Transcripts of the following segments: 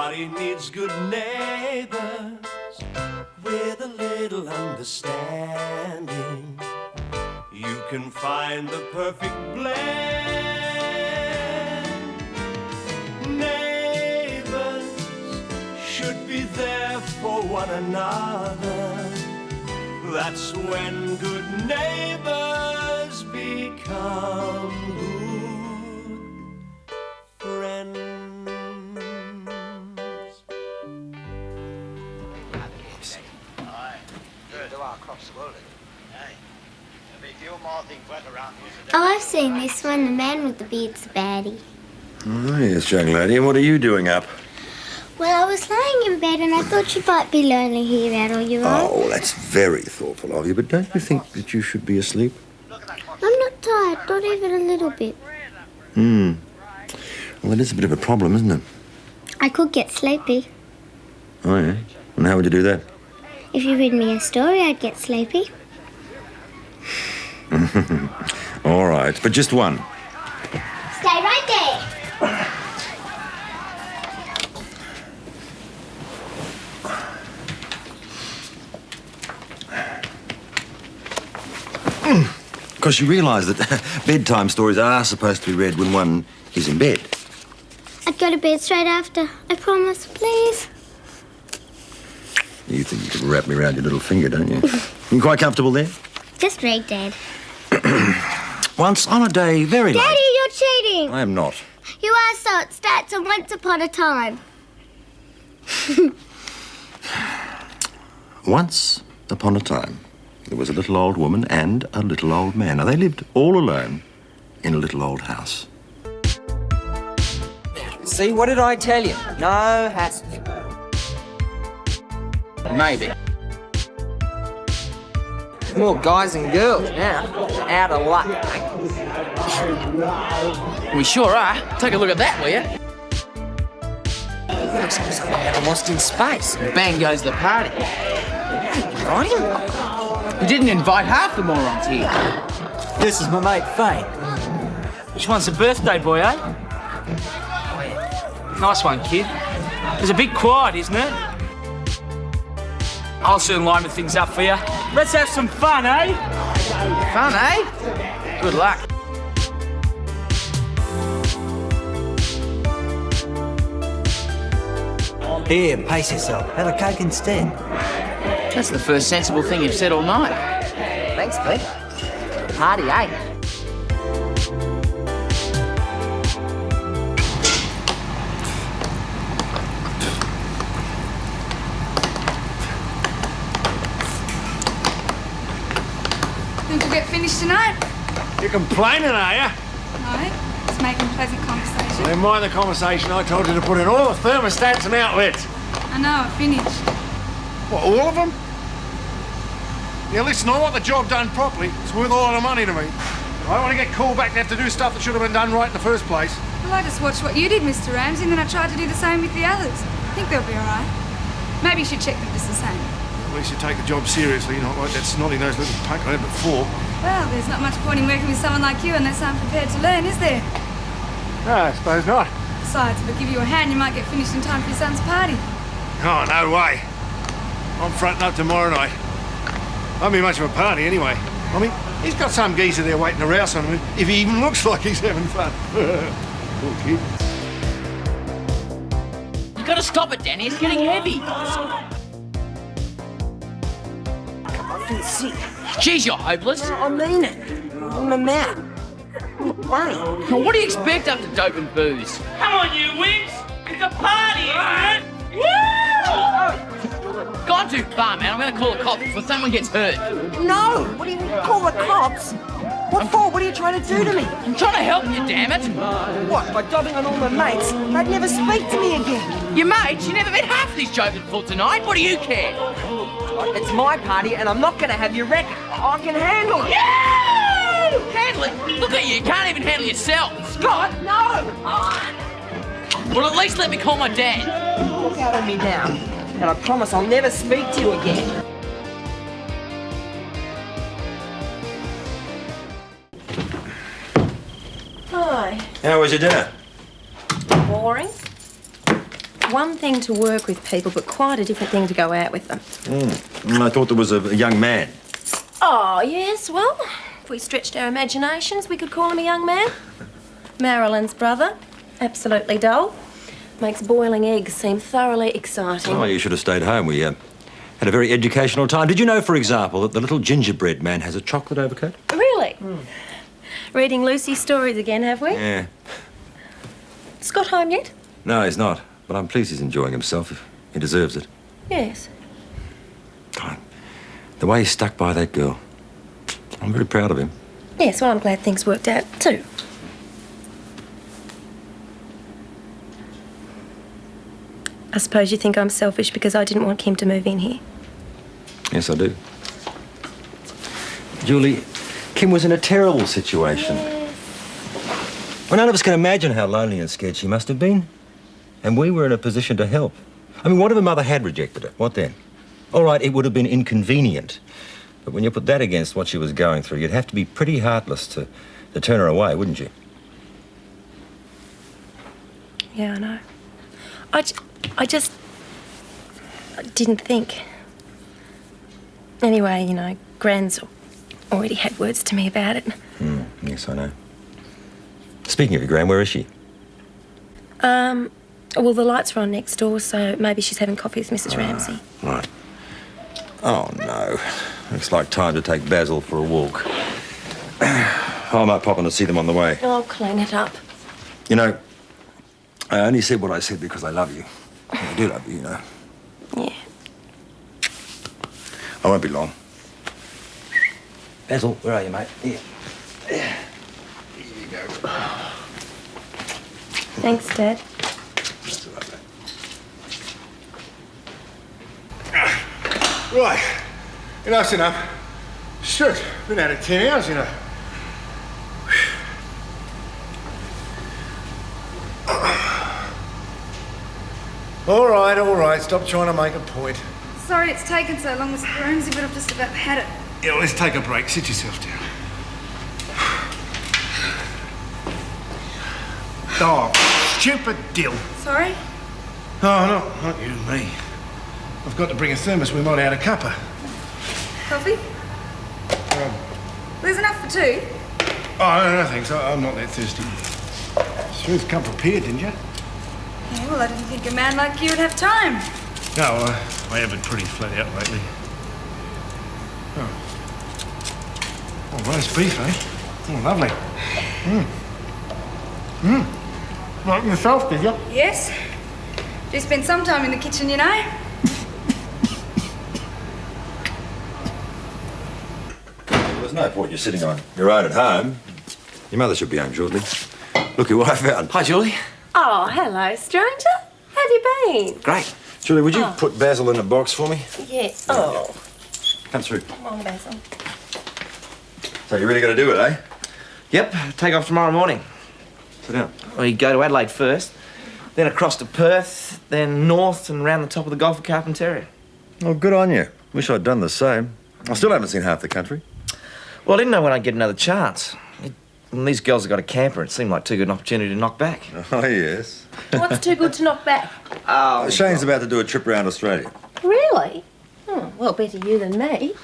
Everybody needs good neighbors with a little understanding. You can find the perfect blend. Neighbors should be there for one another. That's when good neighbors become good friends. Oh, I've seen this one. The man with the beard's a baddie. Oh, yes, young lady. And what are you doing up? Well, I was lying in bed and I thought you might be lonely here out on your own. Oh, that's very thoughtful of you, but don't you think that you should be asleep? I'm not tired, not even a little bit. Well, that is a bit of a problem, isn't it? I could get sleepy. Oh, yeah? And how would you do that? If you read me a story, I'd get sleepy. All right, but just one. Stay right there. Of course, you realise that bedtime stories are supposed to be read when one is in bed. I'd go to bed straight after. I promise, please. You think you can wrap me around your little finger, don't you? You quite comfortable there? Just read, Dad. Once on a day, very late. Daddy, you're cheating. I am not. You are, so it starts on Once Upon a Time. Once upon a time, there was a little old woman and a little old man. Now, they lived all alone in a little old house. See, what did I tell you? No hassle. Maybe. More guys and girls now. Out of luck, mate. We sure are. Take a look at that, will you? Looks like something got lost in space. Bang goes the party. Right? You didn't invite half the morons here. This is my mate, Faye. Which one's the birthday boy, eh? Nice one, kid. There's a bit quiet, isn't it? I'll soon line things up for you. Let's have some fun, eh? Fun, eh? Good luck. Here, pace yourself. Have a Coke instead. That's the first sensible thing you've said all night. Thanks, Pete. Party, eh? Think we'll get finished tonight? You're complaining, are you? No, just making pleasant conversation. Well, in mind the conversation, I told you to put in all the thermostats and outlets. I know, I finished. What, all of them? Yeah, listen, I want the job done properly. It's worth a lot of money to me. I don't want to get called back to have to do stuff that should have been done right in the first place. Well, I just watched what you did, Mr. Ramsay, and then I tried to do the same with the others. I think they'll be all right. Maybe you should check them just the same. At least you take the job seriously, not like that snotty-nosed little punk I had before. Well, there's not much point in working with someone like you unless I'm prepared to learn, is there? No, I suppose not. Besides, if I give you a hand, you might get finished in time for your son's party. Oh, no way. I'm fronting up tomorrow night. Won't be much of a party anyway. I mean, he's got some geezer there waiting to rouse on him if he even looks like he's having fun. Poor kid. You gotta stop it, Danny. It's getting heavy. I feel sick. Geez, you're hopeless. I mean it. In my mouth. Funny. Well, what do you expect after dope and booze? Come on, you wimps! It's a party, isn't it? Woo! Gone too far, man. I'm gonna call the cops before someone gets hurt. No! What do you mean, call the cops? What for? What are you trying to do to me? I'm trying to help you, damn it. What, by dobbing on all my mates? They'd never speak to me again. Your mates? You never met half of these joking full tonight. What do you care? It's my party and I'm not going to have your wreck. I can handle it. Yeah! Handle it? Look at you. You can't even handle yourself. Scott, no! Well, at least let me call my dad. Look out on me now. And I promise I'll never speak to you again. How was your dinner? Boring. one thing to work with people, but quite a different thing to go out with them. I thought there was a young man. Oh, yes, well, if we stretched our imaginations, we could call him a young man. Marilyn's brother. Absolutely dull. Makes boiling eggs seem thoroughly exciting. Oh, you should have stayed home. We had a very educational time. Did you know, for example, that the little gingerbread man has a chocolate overcoat? Really? Reading Lucy's stories again, have we? Yeah. Scott home yet? No, he's not. But I'm pleased he's enjoying himself. He deserves it. Yes. God, the way he stuck by that girl. I'm very proud of him. Yes, well, I'm glad things worked out, too. I suppose you think I'm selfish because I didn't want Kim to move in here. Yes, I do. Julie, Kim was in a terrible situation. Yes. Well, none of us can imagine how lonely and scared she must have been. And we were in a position to help. I mean, what if her mother had rejected her? What then? All right, it would have been inconvenient. But when you put that against what she was going through, you'd have to be pretty heartless to turn her away, wouldn't you? Yeah, I know. I just didn't think. Anyway, you know, Gran's already had words to me about it. Yes, I know. Speaking of your Gran, where is she? Well, the lights are on next door, so maybe she's having coffee with Mrs. Ramsay. Right. Oh, no. Looks like time to take Basil for a walk. I might pop in to see them on the way. I'll clean it up. You know, I only said what I said because I love you. I do love you, you know. Yeah. I won't be long. Basil, where are you, mate? Here. Here you go. Thanks, Dad. That's all right, mate. Right. Enough's enough. Shit, been out of 10 hours, you know. All right. Stop trying to make a point. Sorry it's taken so long, Mr. Ramsay, but I've just about had it. Yeah, let's take a break. Sit yourself down. Oh, stupid dill. Sorry? Oh, not you, me. I've got to bring a thermos. We might add a cuppa. Coffee? There's enough for two. Oh, no, thanks. I'm not that thirsty. Smooth come prepared, didn't you? Yeah, well, I didn't think a man like you would have time. No, I have been pretty flat out lately. Oh, roast beef, eh? Oh, lovely. Like yourself, did you? Yes. Do spend some time in the kitchen, you know. There's no point you sitting on your own at home. Your mother should be home shortly. Look at what I found. Hi, Julie. Oh, hello, stranger. How have you been? Great. Julie, would you put Basil in a box for me? Yeah. Oh, Come through. come on, Basil. So you're really going to do it, eh? Yep, take off tomorrow morning. Sit down. We go to Adelaide first, then across to Perth, then north and round the top of the Gulf of Carpentaria. Oh, good on you. Wish I'd done the same. I still haven't seen half the country. Well, I didn't know when I'd get another chance. When these girls have got a camper, it seemed like too good an opportunity to knock back. Oh, yes. What's too good to knock back? Oh, Shane's about to do a trip around Australia. Really? Oh, well, better you than me.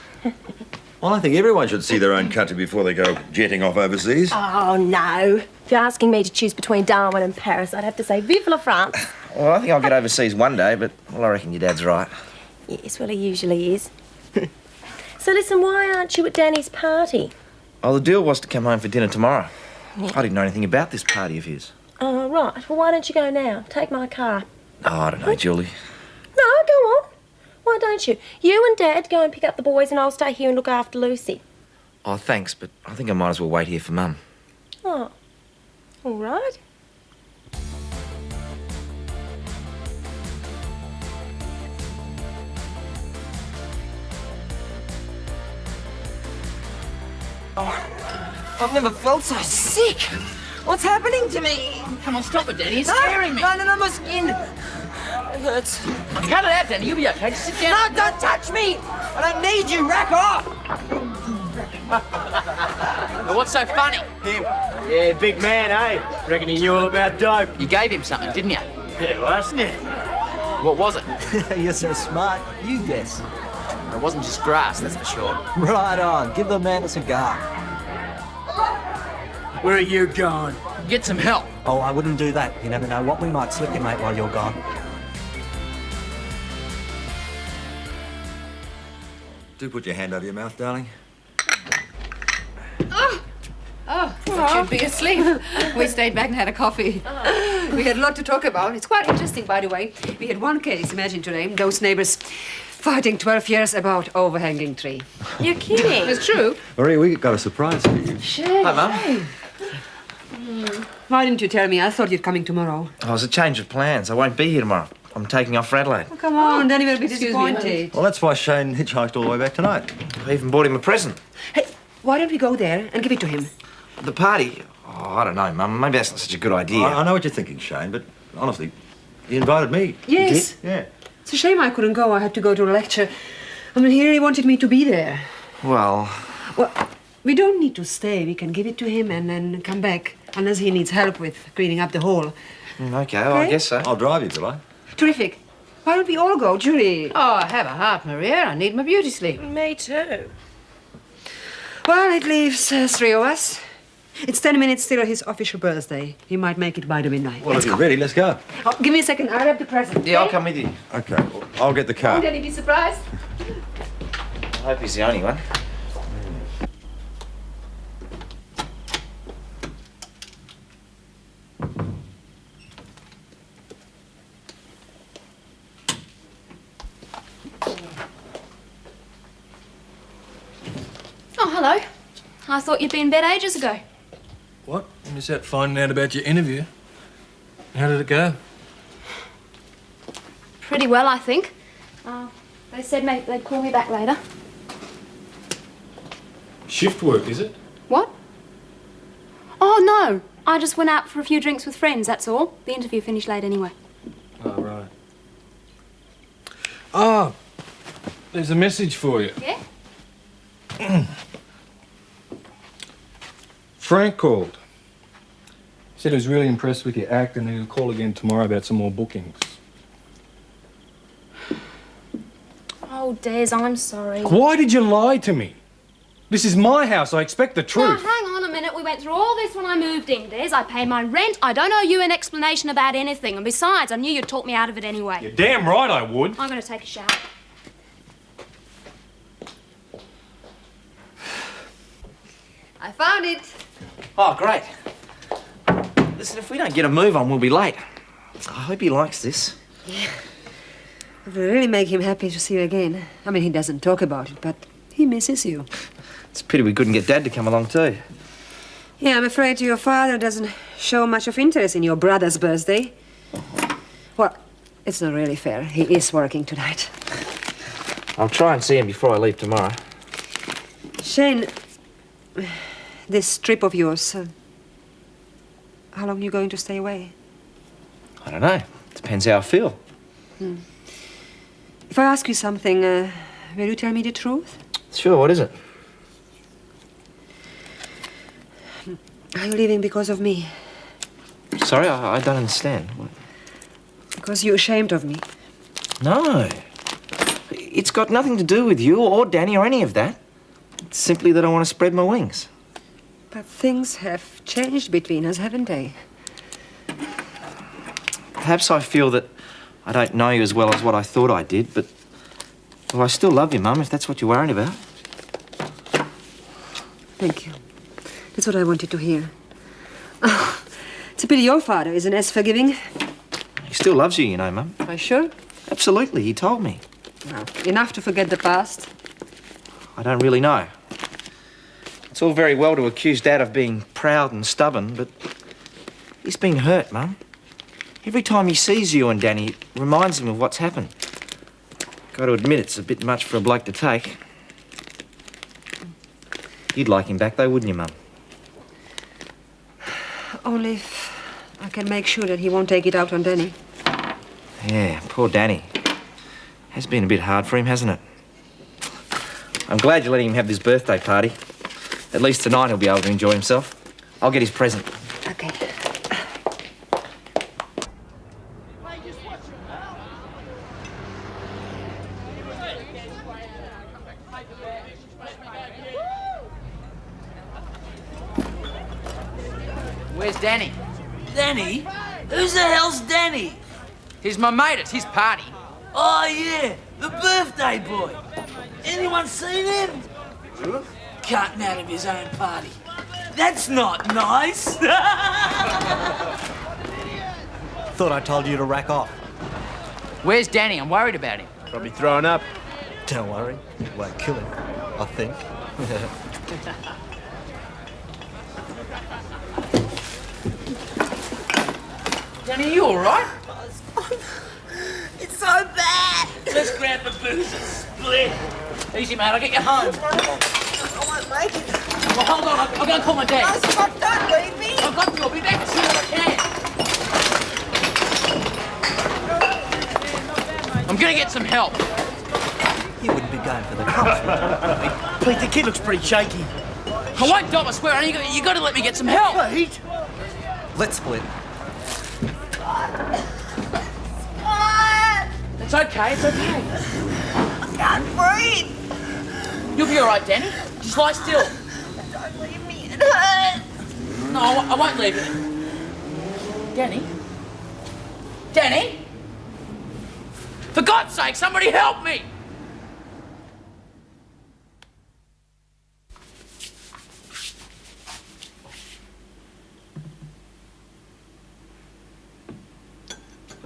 Well, I think everyone should see their own country before they go jetting off overseas. Oh, no. If you're asking me to choose between Darwin and Paris, I'd have to say Vive la France. well, I think I'll get overseas one day, but, well, I reckon your dad's right. Yes, well, he usually is. So listen, why aren't you at Danny's party? Oh, the deal was to come home for dinner tomorrow. I didn't know anything about this party of his. Oh, right. Well, why don't you go now? Take my car. Oh, I don't know, Julie. No, go on. Why don't you? You and Dad go and pick up the boys and I'll stay here and look after Lucy. Oh, thanks, but I think I might as well wait here for Mum. Oh, all right. I've never felt so sick. What's happening to me? Come on, stop it, Danny. It's scaring me. No, my skin. It hurts. Cut it out, Danny. You'll be okay. Just sit down. No, don't touch me. I don't need you. Rack off. Well, what's so funny? Him. Yeah, big man, eh? Reckon he knew all about dope. You gave him something, didn't you? Yeah, wasn't it? What was it? You're so smart. You guess. It wasn't just grass, that's for sure. Right on. Give the man a cigar. Where are you going? Get some help. Oh, I wouldn't do that. You never know what we might slip you, mate, while you're gone. Do put your hand over your mouth, darling. Should be asleep. We stayed back and had a coffee. We had a lot to talk about. It's quite interesting, by the way. We had one case, imagine today, those neighbours fighting 12 years about overhanging tree. You're kidding. It's true. Maria, we got a surprise for you. Sure. Hi, Mum. Why didn't you tell me? I thought you'd coming tomorrow. Oh, it was a change of plans. I won't be here tomorrow. I'm taking off for Adelaide. Oh, come on, Danny will be disappointed. Well, that's why Shane hitchhiked all the way back tonight. I even bought him a present. Hey, why don't we go there and give it to him? The party? Oh, I don't know, Mum. Maybe that's not such a good idea. I know what you're thinking, Shane, but honestly, he invited me. Yes. You did? Yeah. It's a shame I couldn't go. I had to go to a lecture. I mean, he really wanted me to be there. Well, We don't need to stay. We can give it to him and then come back, unless he needs help with cleaning up the hall. okay, well, I guess so. I'll drive you, will I? Terrific. Why don't we all go, Julie? Oh, have a heart, Maria. I need my beauty sleep. Me too. Well, it leaves 3 of us. It's 10 minutes till his official birthday. He might make it by the midnight. Well, if you're ready, let's go. Oh, give me a second. I'll have the present. Yeah, I'll come with you. Okay, well, I'll get the car. Won't Daddy be surprised? I hope he's the only one. Oh, hello. I thought you'd been in bed ages ago. What? I missed out finding out about your interview. How did it go? Pretty well, I think. They said maybe they'd call me back later. Shift work, is it? What? Oh, no. I just went out for a few drinks with friends, that's all. The interview finished late anyway. Oh, right. Ah, there's a message for you. Yeah? Frank called. Said he was really impressed with your act and he'll call again tomorrow about some more bookings. Oh, Des, I'm sorry. Why did you lie to me? This is my house. I expect the Now, truth. hang on a minute. We went through all this when I moved in, Des. I pay my rent. I don't owe you an explanation about anything. And besides, I knew you'd talk me out of it anyway. You're damn right I would. I'm going to take a shower. I found it. Oh, great. Listen, if we don't get a move on, we'll be late. I hope he likes this. It will really make him happy to see you again. I mean, he doesn't talk about it, but he misses you. It's a pity we couldn't get Dad to come along too. Yeah, I'm afraid your father doesn't show much of interest in your brother's birthday. Well, it's not really fair. He is working tonight. I'll try and see him before I leave tomorrow. Shane, this trip of yours, how long are you going to stay away? I don't know. Depends how I feel. If I ask you something, will you tell me the truth? Sure, what is it? Are you leaving because of me? Sorry, I don't understand. What? Because you're ashamed of me? No. It's got nothing to do with you or Danny or any of that. It's simply that I want to spread my wings. But things have changed between us, haven't they? Perhaps I feel that I don't know you as well as what I thought I did, but... Well, I still love you, Mum, if that's what you're worried about. Thank you. That's what I wanted to hear. Oh, it's a pity your father isn't as forgiving. He still loves you, you know, Mum. Are you sure? Absolutely, he told me. Well, enough to forget the past. I don't really know. It's all very well to accuse Dad of being proud and stubborn, but he's been hurt, Mum. Every time he sees you and Danny, it reminds him of what's happened. Got to admit, it's a bit much for a bloke to take. You'd like him back, though, wouldn't you, Mum? Only if I can make sure that he won't take it out on Danny. Yeah, poor Danny. Has been a bit hard for him, hasn't it? I'm glad you're letting him have this birthday party. At least tonight he'll be able to enjoy himself. I'll get his present. Okay. Where's Danny? Danny? Who's the hell's Danny? He's my mate. It's his party. Oh, yeah, the birthday boy. Anyone seen him? Cutting out of his own party. That's not nice. Thought I told you to rack off. Where's Danny? I'm worried about him. Probably throwing up. Don't worry, it won't kill him, I think. Danny, you all right? It's so bad. Let's grab the booze and split. Easy, mate. I'll get you home. I won't make it. Well, hold on. I'm going to call my dad. Oh, stop, don't leave me. I've got to. I'll be back as soon as I can. I'm going to get some help. You wouldn't be going for the cops, would you? Pete, the kid looks pretty shaky. I won't stop, I swear. You got to let me get some help. Pete? Let's split. It's okay. It's okay. I can't breathe. You'll be all right, Danny. Just lie still. Don't leave me. It hurts. No, I won't leave you. Danny? Danny? For God's sake, somebody help me!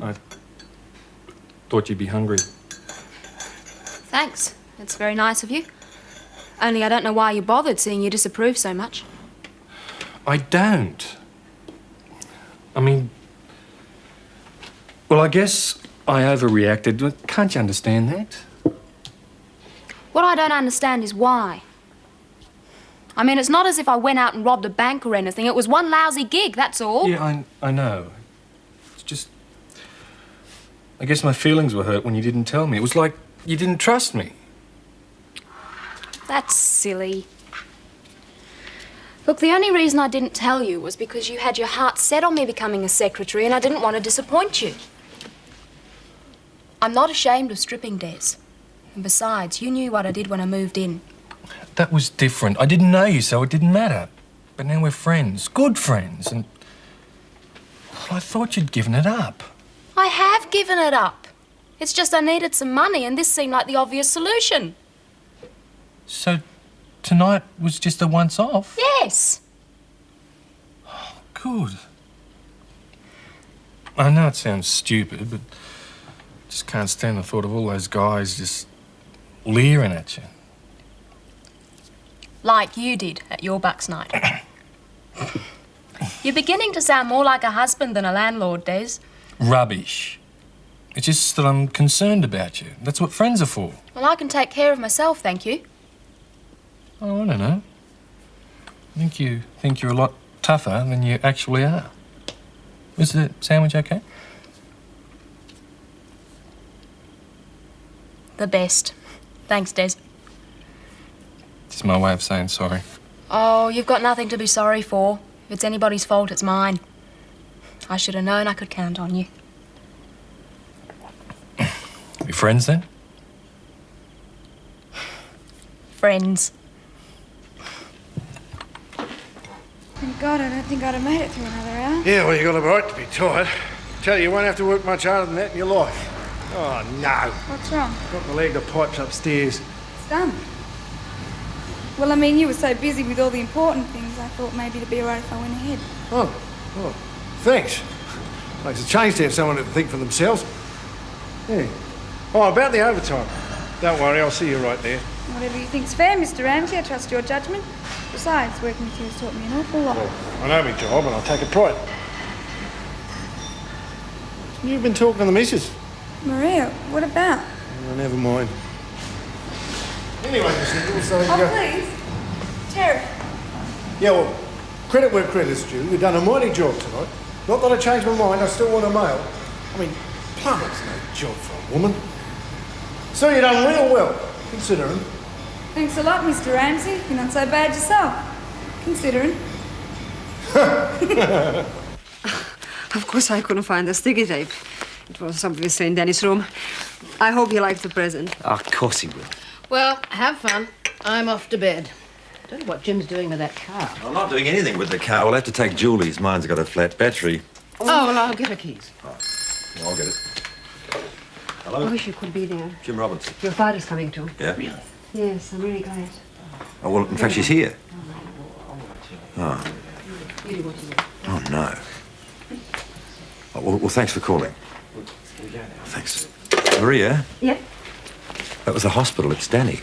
I thought you'd be hungry. Thanks. It's very nice of you. Only I don't know why you bothered, seeing you disapprove so much. I don't. I mean... Well, I guess I overreacted. Can't you understand that? What I don't understand is why. I mean, it's not as if I went out and robbed a bank or anything. It was one lousy gig, that's all. Yeah, I know. It's just... I guess my feelings were hurt when you didn't tell me. It was like you didn't trust me. That's silly. Look, the only reason I didn't tell you was because you had your heart set on me becoming a secretary and I didn't want to disappoint you. I'm not ashamed of stripping, Des. And besides, you knew what I did when I moved in. That was different. I didn't know you, so it didn't matter. But now we're friends, good friends, and... Well, I thought you'd given it up. I have given it up. It's just I needed some money and this seemed like the obvious solution. So, tonight was just a once-off? Yes. Oh, good. I know it sounds stupid, but I just can't stand the thought of all those guys just leering at you. Like you did at your bucks night. You're beginning to sound more like a husband than a landlord, Des. Rubbish. It's just that I'm concerned about you. That's what friends are for. Well, I can take care of myself, thank you. Oh, I don't know. I think you think you're a lot tougher than you actually are. Was the sandwich okay? The best. Thanks, Des. It's my way of saying sorry. Oh, you've got nothing to be sorry for. If it's anybody's fault, it's mine. I should have known I could count on you. We friends then? Friends. Thank God I don't think I'd have made it through another hour. Yeah, well, you got a right to be tired. Tell you won't have to work much harder than that in your life. Oh, no. What's wrong? Got the leg the pipes upstairs. It's done. Well, I mean, you were so busy with all the important things, I thought maybe it'd be all right if I went ahead. Oh, thanks. Makes a change to have someone to think for themselves. Yeah. Oh, about the overtime. Don't worry, I'll see you right there. Whatever you think's fair, Mr. Ramsay. I trust your judgment. Besides, working with you has taught me an awful lot. Well, I know my job and I'll take a pride. You've been talking to the missus. Maria, what about? Oh, never mind. Anyway, so you go. Please. Terry. Yeah, well, credit where credit's due. You've done a mighty job tonight. Not that I changed my mind, I still want a male. I mean, plumber's no job for a woman. So you've done real well, considering. Thanks a lot, Mr. Ramsay. You're not so bad yourself, considering. Of course I couldn't find the sticky tape. It was obviously in Danny's room. I hope he liked the present. Oh, of course he will. Well, have fun. I'm off to bed. I don't know what Jim's doing with that car. I'm not doing anything with the car. We'll have to take Julie's. Mine's got a flat battery. Oh, well, I'll get her keys. I'll get it. Hello? I wish you could be there. Jim Robinson. Your father's coming too. Yeah? Really? Yes, I'm really glad. Oh, well, in fact, she's here. Oh. Really want to know. Oh, no. Oh, well, thanks for calling. Thanks. Maria? Yep. That was the hospital. It's Danny.